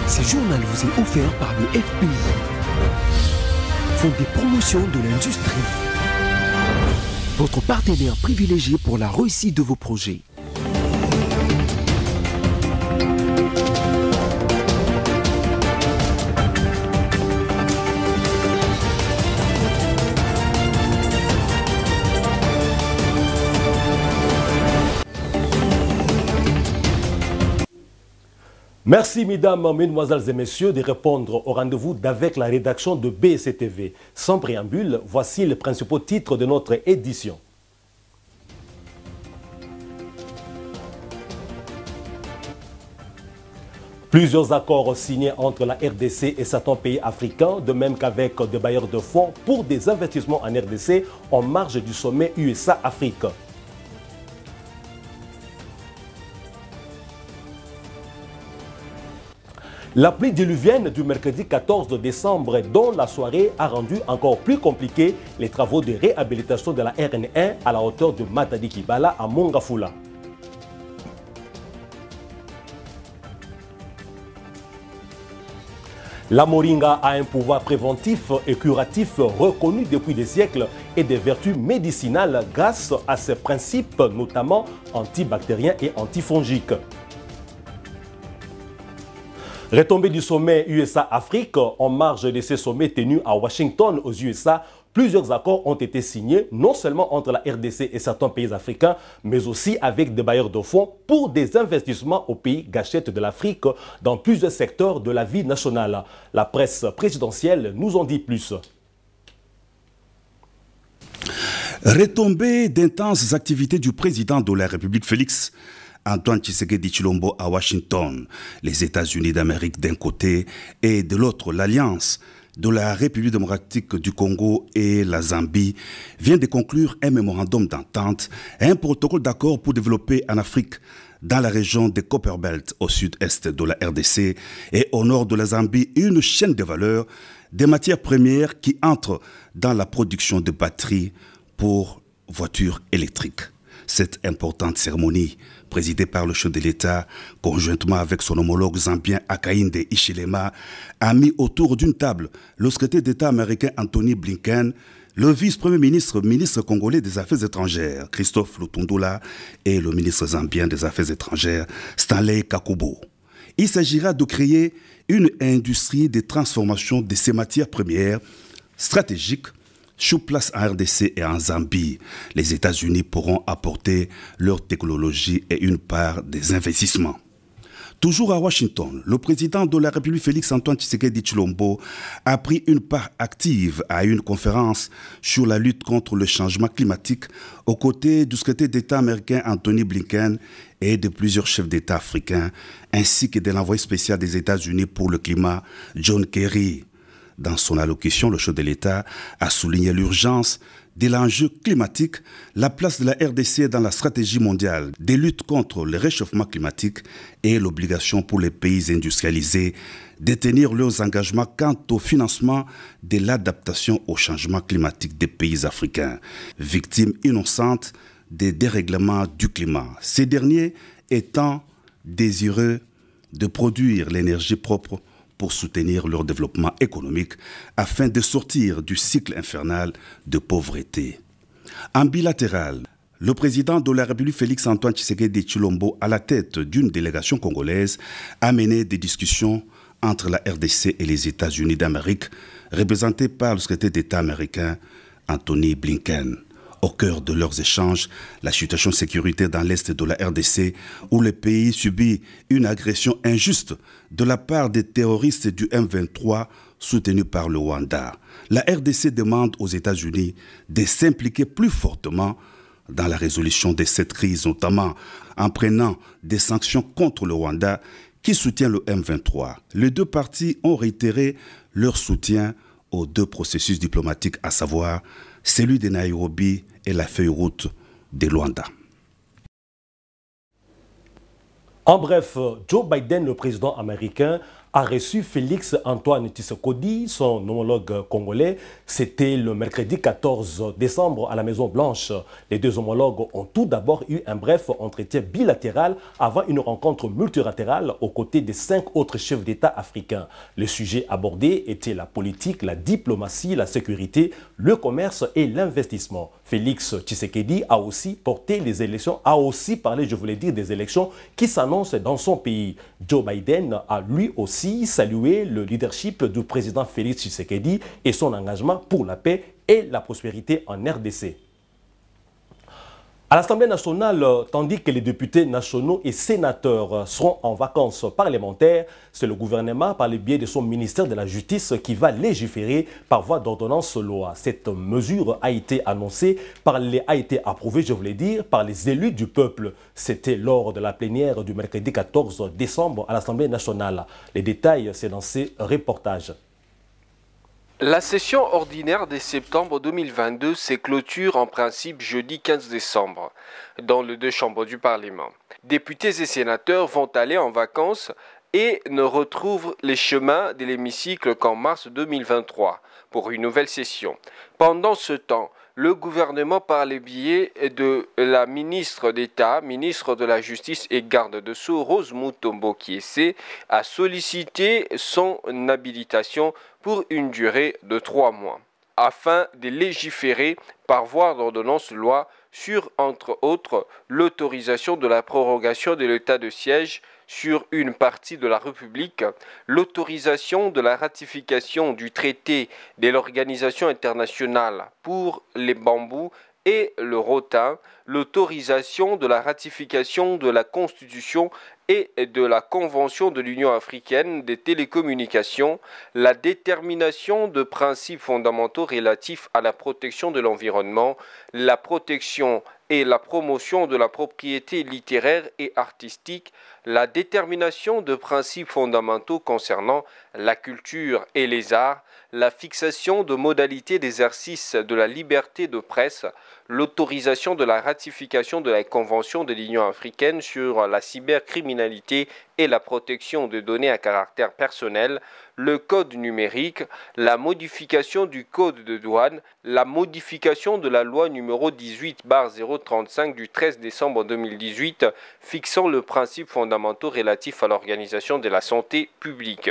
Ce journal vous est offert par le FPI, Fonds des promotions de l'industrie, votre partenaire privilégié pour la réussite de vos projets. Merci mesdames, mesdemoiselles et messieurs de répondre au rendez-vous d'avec la rédaction de BSC-TV. Sans préambule, voici les principaux titres de notre édition. Plusieurs accords signés entre la RDC et certains pays africains, de même qu'avec des bailleurs de fonds pour des investissements en RDC en marge du sommet USA-Afrique. La pluie diluvienne du mercredi 14 décembre, dont la soirée a rendu encore plus compliqué les travaux de réhabilitation de la RN1 à la hauteur de Matadi Kibala à Mongafula. La moringa a un pouvoir préventif et curatif reconnu depuis des siècles et des vertus médicinales grâce à ses principes, notamment antibactériens et antifongiques. Retombée du sommet USA-Afrique, en marge de ces sommets tenus à Washington aux USA, plusieurs accords ont été signés, non seulement entre la RDC et certains pays africains, mais aussi avec des bailleurs de fonds pour des investissements aux pays gâchettes de l'Afrique dans plusieurs secteurs de la vie nationale. La presse présidentielle nous en dit plus. Retombée d'intenses activités du président de la République Félix Antoine Tshisekedi Tshilombo à Washington, les États-Unis d'Amérique d'un côté et de l'autre l'Alliance de la République démocratique du Congo et la Zambie vient de conclure un mémorandum d'entente, un protocole d'accord pour développer en Afrique, dans la région de Copperbelt au sud-est de la RDC et au nord de la Zambie, une chaîne de valeur des matières premières qui entrent dans la production de batteries pour voitures électriques. Cette importante cérémonie, présidée par le chef de l'État, conjointement avec son homologue zambien Hakainde Hichilema, a mis autour d'une table le secrétaire d'État américain Anthony Blinken, le vice-premier ministre congolais des Affaires étrangères, Christophe Lutundula, et le ministre zambien des Affaires étrangères, Stanley Kakubo. Il s'agira de créer une industrie de transformation de ces matières premières stratégiques sur place en RDC et en Zambie. Les États-Unis pourront apporter leur technologie et une part des investissements. Toujours à Washington, le président de la République Félix Antoine Tshisekedi Tshilombo a pris une part active à une conférence sur la lutte contre le changement climatique aux côtés du secrétaire d'État américain Anthony Blinken et de plusieurs chefs d'État africains, ainsi que de l'envoyé spécial des États-Unis pour le climat, John Kerry. Dans son allocution, le chef de l'État a souligné l'urgence de l'enjeu climatique, la place de la RDC dans la stratégie mondiale de lutte contre le réchauffement climatique et l'obligation pour les pays industrialisés de tenir leurs engagements quant au financement de l'adaptation au changement climatique des pays africains, victimes innocentes des dérèglements du climat. Ces derniers étant désireux de produire l'énergie propre pour soutenir leur développement économique afin de sortir du cycle infernal de pauvreté. En bilatéral, le président de la République Félix Antoine Tshisekedi Tshilombo, à la tête d'une délégation congolaise, a mené des discussions entre la RDC et les États-Unis d'Amérique, représentés par le secrétaire d'État américain Anthony Blinken. Au cœur de leurs échanges, la situation sécuritaire dans l'est de la RDC, où le pays subit une agression injuste de la part des terroristes du M23 soutenus par le Rwanda. La RDC demande aux États-Unis de s'impliquer plus fortement dans la résolution de cette crise, notamment en prenant des sanctions contre le Rwanda qui soutient le M23. Les deux parties ont réitéré leur soutien aux deux processus diplomatiques, à savoir celui de Nairobi et la feuille route de Luanda. En bref, Joe Biden, le président américain, a reçu Félix Antoine Tshisekedi, son homologue congolais. C'était le mercredi 14 décembre à la Maison-Blanche. Les deux homologues ont tout d'abord eu un bref entretien bilatéral avant une rencontre multilatérale aux côtés des 5 autres chefs d'État africains. Les sujets abordés étaient la politique, la diplomatie, la sécurité, le commerce et l'investissement. Félix Tshisekedi a aussi porté les élections, a aussi parlé, je voulais dire, des élections qui s'annoncent dans son pays. Joe Biden a lui aussi salué le leadership du président Félix Tshisekedi et son engagement pour la paix et la prospérité en RDC. À l'Assemblée nationale, tandis que les députés nationaux et sénateurs seront en vacances parlementaires, c'est le gouvernement, par le biais de son ministère de la Justice, qui va légiférer par voie d'ordonnance loi. Cette mesure a été annoncée, a été approuvée, je voulais dire, par les élus du peuple. C'était lors de la plénière du mercredi 14 décembre à l'Assemblée nationale. Les détails, c'est dans ces reportages. La session ordinaire de septembre 2022 se clôture en principe jeudi 15 décembre dans les 2 chambres du Parlement. Députés et sénateurs vont aller en vacances et ne retrouvent les chemins de l'hémicycle qu'en mars 2023 pour une nouvelle session. Pendant ce temps, le gouvernement, par le biais de la ministre d'État, ministre de la Justice et garde de Sceaux, Rose Mutombo Kiese, a sollicité son habilitation pour une durée de 3 mois, afin de légiférer par voie d'ordonnance loi sur, entre autres, l'autorisation de la prorogation de l'état de siège sur une partie de la République, l'autorisation de la ratification du traité de l'Organisation internationale pour les bambous et le rotin, l'autorisation de la ratification de la Constitution et de la Convention de l'Union africaine des télécommunications, la détermination de principes fondamentaux relatifs à la protection de l'environnement, la protection et la promotion de la propriété littéraire et artistique, la détermination de principes fondamentaux concernant la culture et les arts, la fixation de modalités d'exercice de la liberté de presse, l'autorisation de la ratification de la Convention de l'Union africaine sur la cybercriminalité et la protection de données à caractère personnel, le code numérique, la modification du code de douane, la modification de la loi numéro 18/035 du 13 décembre 2018 fixant le principe fondamentaux relatif à l'organisation de la santé publique.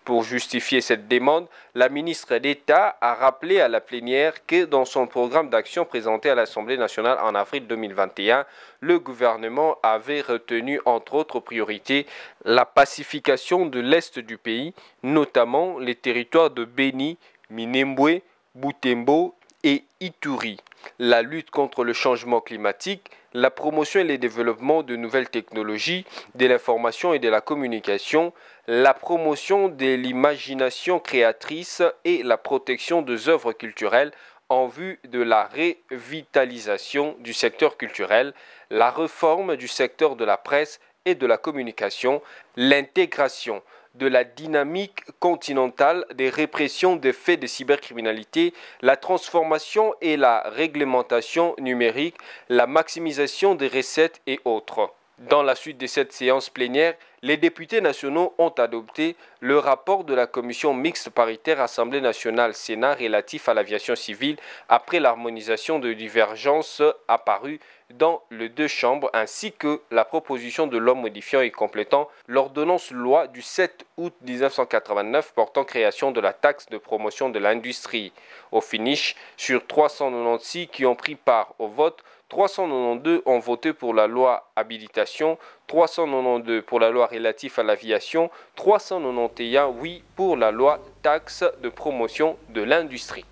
Pour justifier cette demande, la ministre d'État a rappelé à la plénière que dans son programme d'action présenté à l'Assemblée nationale en avril 2021, le gouvernement avait retenu entre autres priorités la pacification de l'Est du pays, notamment les territoires de Beni, Minembwe, Butembo et Ituri, la lutte contre le changement climatique, la promotion et le développement de nouvelles technologies, de l'information et de la communication, la promotion de l'imagination créatrice et la protection des œuvres culturelles en vue de la revitalisation du secteur culturel, la réforme du secteur de la presse et de la communication, l'intégration de la dynamique continentale des répressions des faits de cybercriminalité, la transformation et la réglementation numérique, la maximisation des recettes et autres. Dans la suite de cette séance plénière, les députés nationaux ont adopté le rapport de la commission mixte paritaire Assemblée nationale-Sénat relatif à l'aviation civile après l'harmonisation de divergences apparues dans les 2 chambres, ainsi que la proposition de loi modifiant et complétant l'ordonnance loi du 7 août 1989 portant création de la taxe de promotion de l'industrie. Au finish, sur 396 qui ont pris part au vote, 392 ont voté pour la loi habilitation, 392 pour la loi relative à l'aviation, 391 oui pour la loi taxe de promotion de l'industrie.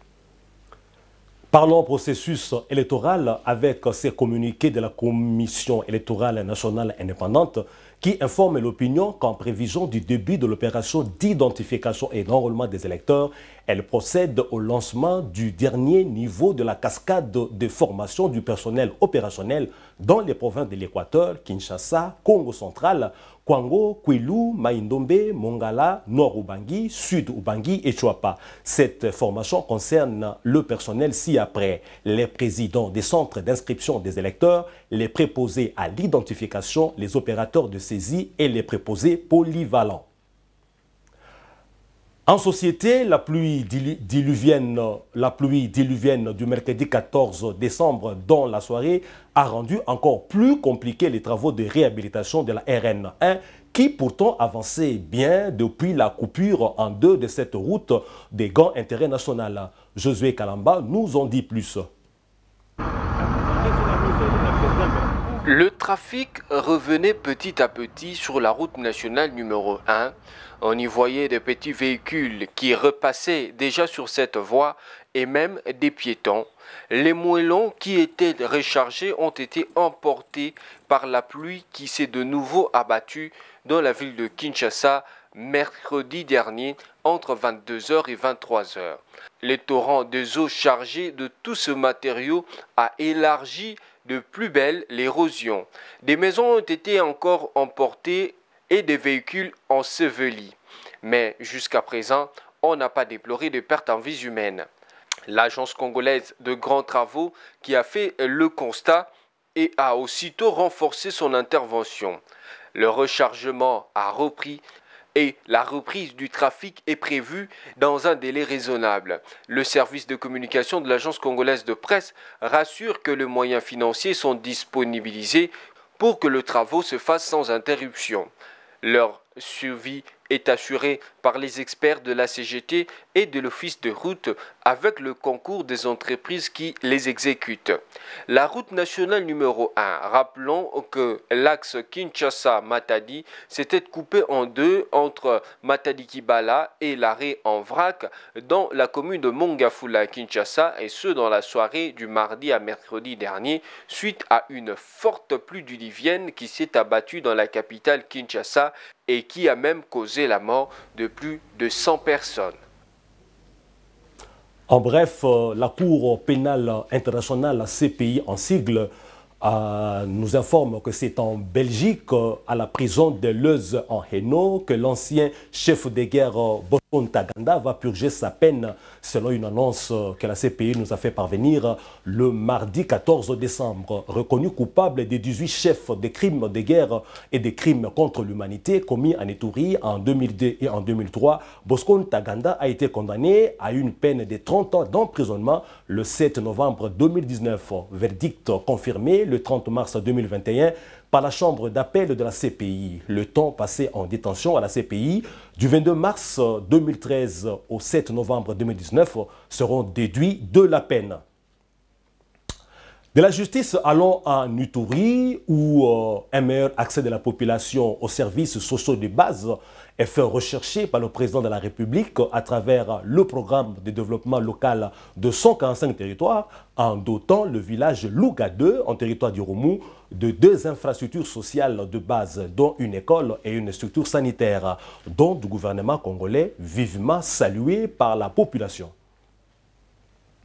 Parlons processus électoral avec ces communiqués de la Commission électorale nationale indépendante qui informe l'opinion qu'en prévision du début de l'opération d'identification et d'enrôlement des électeurs, elle procède au lancement du dernier niveau de la cascade de formation du personnel opérationnel dans les provinces de l'Équateur, Kinshasa, Congo central, Kwango, Kwilu, Maïndombe, Mongala, Nord-Ubangi, Sud-Ubangi et Chuapa. Cette formation concerne le personnel ci-après, les présidents des centres d'inscription des électeurs, les préposés à l'identification, les opérateurs de saisie et les préposés polyvalents. En société, la pluie diluvienne du mercredi 14 décembre dans la soirée a rendu encore plus compliqué les travaux de réhabilitation de la RN1 qui pourtant avançait bien depuis la coupure en deux de cette route des grands intérêts nationaux. Josué Kalamba nous en dit plus. Le trafic revenait petit à petit sur la route nationale numéro 1. On y voyait des petits véhicules qui repassaient déjà sur cette voie et même des piétons. Les moellons qui étaient rechargés ont été emportés par la pluie qui s'est de nouveau abattue dans la ville de Kinshasa mercredi dernier entre 22h et 23h. Le torrent des eaux chargées de tout ce matériau a élargi de plus belle l'érosion. Des maisons ont été encore emportées et des véhicules ensevelis. Mais jusqu'à présent, on n'a pas déploré de pertes en vies humaines. L'agence congolaise de grands travaux qui a fait le constat et a aussitôt renforcé son intervention. Le rechargement a repris et la reprise du trafic est prévue dans un délai raisonnable. Le service de communication de l'agence congolaise de presse rassure que les moyens financiers sont disponibilisés pour que le travaux se fasse sans interruption. Leur suivi est assuré par les experts de la CGT et de l'Office de route avec le concours des entreprises qui les exécutent. La route nationale numéro 1, rappelons que l'axe Kinshasa-Matadi s'était coupé en deux entre Matadi-Kibala et l'arrêt en vrac dans la commune de Mongafula, Kinshasa, et ce dans la soirée du mardi à mercredi dernier, suite à une forte pluie diluvienne qui s'est abattue dans la capitale Kinshasa et qui a même causé la mort de plus de 100 personnes. En bref, la Cour pénale internationale, la CPI en sigle, nous informe que c'est en Belgique, à la prison de Leuze en Hainaut, que l'ancien chef de guerre Bosco Ntaganda va purger sa peine, selon une annonce que la CPI nous a fait parvenir le mardi 14 décembre. Reconnu coupable des 18 chefs de crimes de guerre et des crimes contre l'humanité commis en Ituri en 2002 et en 2003, Bosco Ntaganda a été condamné à une peine de 30 ans d'emprisonnement le 7 novembre 2019. Verdict confirmé le 30 mars 2021 par la chambre d'appel de la CPI. Le temps passé en détention à la CPI du 22 mars 2013 au 7 novembre 2019 seront déduits de la peine. De la justice, allons en Ituri où un meilleur accès de la population aux services sociaux de base est fait rechercher par le président de la République à travers le programme de développement local de 145 territoires en dotant le village Louga 2 en territoire du Romou de 2 infrastructures sociales de base, dont une école et une structure sanitaire, dont le gouvernement congolais vivement salué par la population.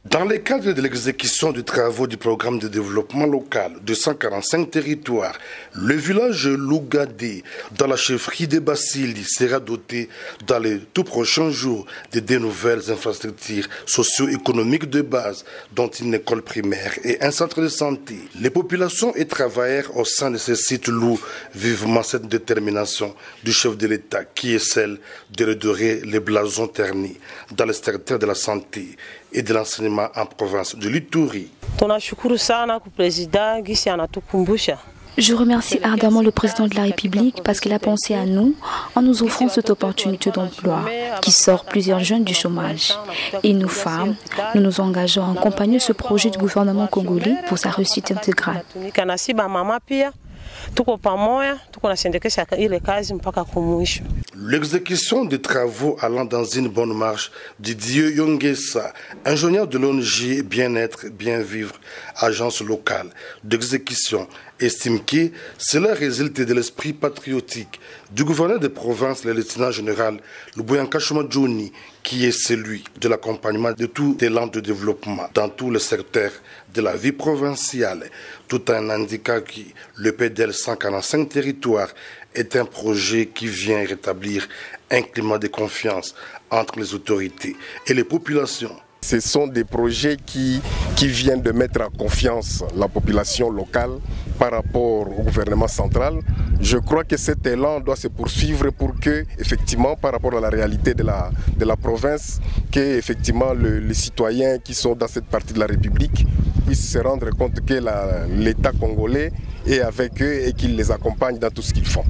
Dans le cadre de l'exécution des travaux du programme de développement local de 145 territoires, le village Lougadé, dans la chefferie de Basili, sera doté dans les tout prochains jours de 2 nouvelles infrastructures socio-économiques de base, dont une école primaire et un centre de santé. Les populations et travailleurs au sein de ces sites louent vivement cette détermination du chef de l'État, qui est celle de redorer les blasons ternis dans le secteur de la santé et de l'enseignement en province de l'Ituri. Je remercie ardemment le président de la République parce qu'il a pensé à nous en nous offrant cette opportunité d'emploi qui sort plusieurs jeunes du chômage. Et nous, femmes, nous nous engageons à accompagner ce projet du gouvernement congolais pour sa réussite intégrale. L'exécution des travaux allant dans une bonne marche, Didier Yongesa, ingénieur de l'ONG Bien-être, Bien-vivre, agence locale d'exécution, estime que cela résulte de l'esprit patriotique du gouverneur de province, le lieutenant général Luboyanka Johnny, qui est celui de l'accompagnement de tout élan de développement dans tous les secteurs de la vie provinciale, tout en indiquant que le PDL 145 territoires est un projet qui vient rétablir un climat de confiance entre les autorités et les populations. ce sont des projets qui viennent de mettre en confiance la population locale par rapport au gouvernement central. Je crois que cet élan doit se poursuivre pour que, effectivement, par rapport à la réalité de la province, que effectivement les citoyens qui sont dans cette partie de la République puissent se rendre compte que l'État congolais est avec eux et qu'il les accompagne dans tout ce qu'ils font.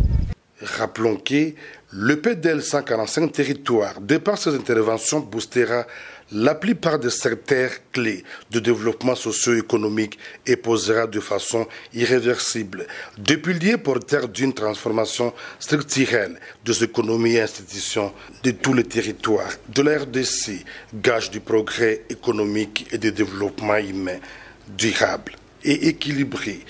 Rappelons que le PDL 145 territoires, de par ses interventions, boostera la plupart des secteurs clés de développement socio-économique et posera de façon irréversible des piliers porteurs d'une transformation structurelle des économies et institutions de tous les territoires de la RDC, gage du progrès économique et du développement humain durable et équilibré.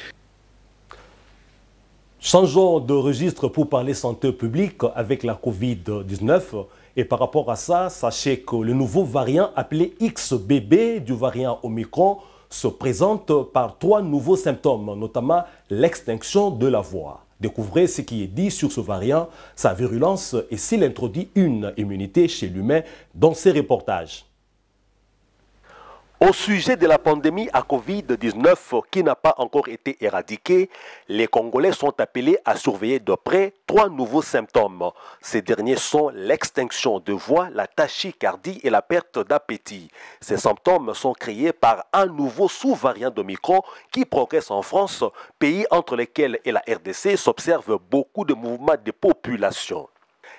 Changeons de registre pour parler santé publique avec la Covid-19. Et par rapport à ça, sachez que le nouveau variant appelé XBB du variant Omicron se présente par 3 nouveaux symptômes, notamment l'extinction de la voix. Découvrez ce qui est dit sur ce variant, sa virulence et s'il introduit une immunité chez l'humain dans ces reportages. Au sujet de la pandémie à Covid-19 qui n'a pas encore été éradiquée, les Congolais sont appelés à surveiller de près 3 nouveaux symptômes. Ces derniers sont l'extinction de voix, la tachycardie et la perte d'appétit. Ces symptômes sont créés par un nouveau sous-variant d'Omicron qui progresse en France, pays entre lesquels et la RDC s'observent beaucoup de mouvements de population.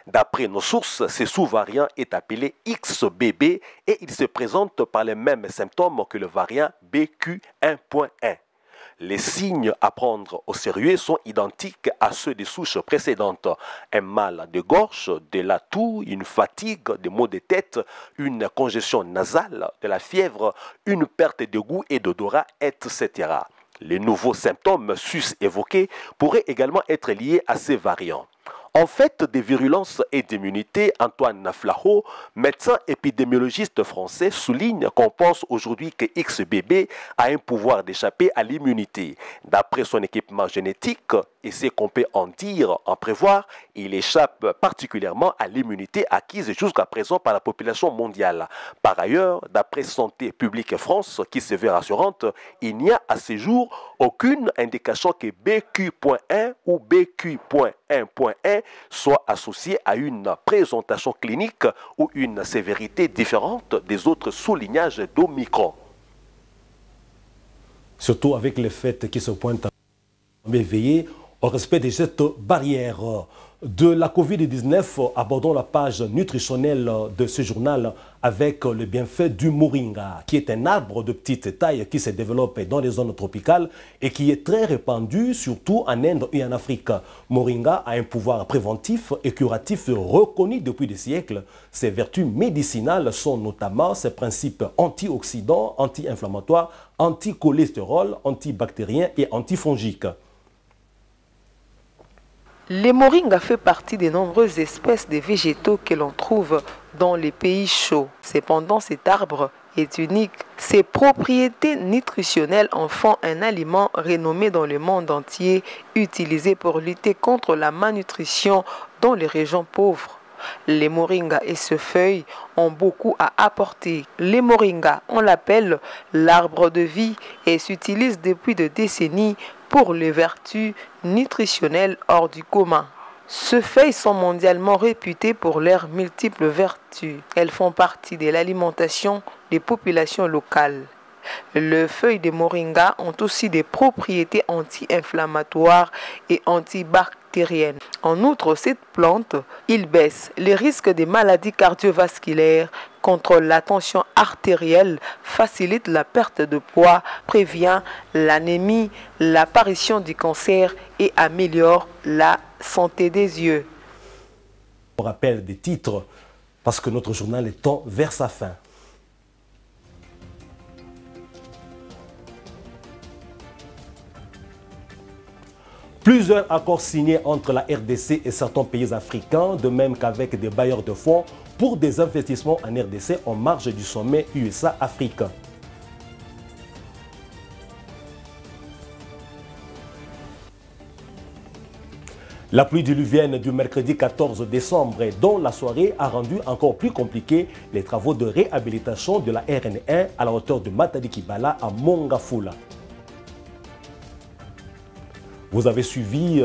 D'après nos sources, ce sous-variant est appelé XBB et il se présente par les mêmes symptômes que le variant BQ1.1. Les signes à prendre au sérieux sont identiques à ceux des souches précédentes. Un mal de gorge, de la toux, une fatigue, des maux de tête, une congestion nasale, de la fièvre, une perte de goût et d'odorat, etc. Les nouveaux symptômes sus-évoqués pourraient également être liés à ces variants. En fait des virulences et d'immunité, Antoine Flahaut, médecin épidémiologiste français, souligne qu'on pense aujourd'hui que XBB a un pouvoir d'échapper à l'immunité. D'après son équipement génétique, et ce qu'on peut en dire, en prévoir, il échappe particulièrement à l'immunité acquise jusqu'à présent par la population mondiale. Par ailleurs, d'après Santé publique France, qui se veut rassurante, il n'y a à ce jour aucune indication que BQ.1 ou BQ.1.1 soit associé à une présentation clinique ou une sévérité différente des autres soulignages d'Omicron. Surtout avec les faits qui se pointent à veiller au respect des gestes barrières. De la Covid-19, abordons la page nutritionnelle de ce journal avec le bienfait du moringa, qui est un arbre de petite taille qui se développe dans les zones tropicales et qui est très répandu, surtout en Inde et en Afrique. Moringa a un pouvoir préventif et curatif reconnu depuis des siècles. Ses vertus médicinales sont notamment ses principes antioxydants, anti-inflammatoires, anti-cholestérol, antibactériens et antifongiques. Les moringas fait partie des nombreuses espèces de végétaux que l'on trouve dans les pays chauds. Cependant, cet arbre est unique. Ses propriétés nutritionnelles en font un aliment renommé dans le monde entier, utilisé pour lutter contre la malnutrition dans les régions pauvres. Les moringas et ses feuilles ont beaucoup à apporter. Les moringas, on l'appelle l'arbre de vie et s'utilise depuis des décennies pour les vertus nutritionnelles hors du commun. Ces feuilles sont mondialement réputées pour leurs multiples vertus. Elles font partie de l'alimentation des populations locales. Les feuilles de moringa ont aussi des propriétés anti-inflammatoires et antibactériennes. En outre, cette plante, il baisse les risques des maladies cardiovasculaires, contrôle la tension artérielle, facilite la perte de poids, prévient l'anémie, l'apparition du cancer et améliore la santé des yeux. On rappelle des titres parce que notre journal est vers sa fin. Plusieurs accords signés entre la RDC et certains pays africains, de même qu'avec des bailleurs de fonds pour des investissements en RDC en marge du sommet USA-Afrique. La pluie diluvienne du mercredi 14 décembre dont la soirée a rendu encore plus compliqué les travaux de réhabilitation de la RN1 à la hauteur de Matadi Kibala à Mongafula. Vous avez suivi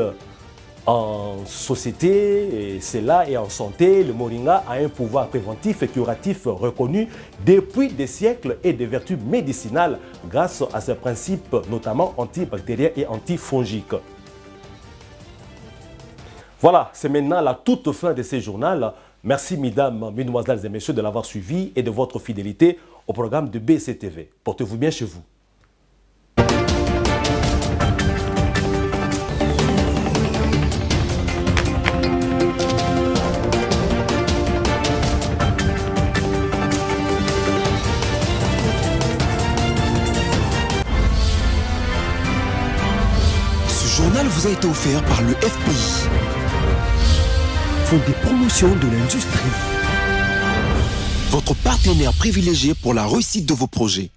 en société, et c'est là, et en santé, le moringa a un pouvoir préventif et curatif reconnu depuis des siècles et des vertus médicinales grâce à ses principes notamment antibactériens et antifongiques. Voilà, c'est maintenant la toute fin de ce journal. Merci mesdames, mesdemoiselles et messieurs de l'avoir suivi et de votre fidélité au programme de BCTV. Portez-vous bien chez vous. Ce journal vous a été offert par le FPI. Fonds des promotions de l'industrie. Votre partenaire privilégié pour la réussite de vos projets.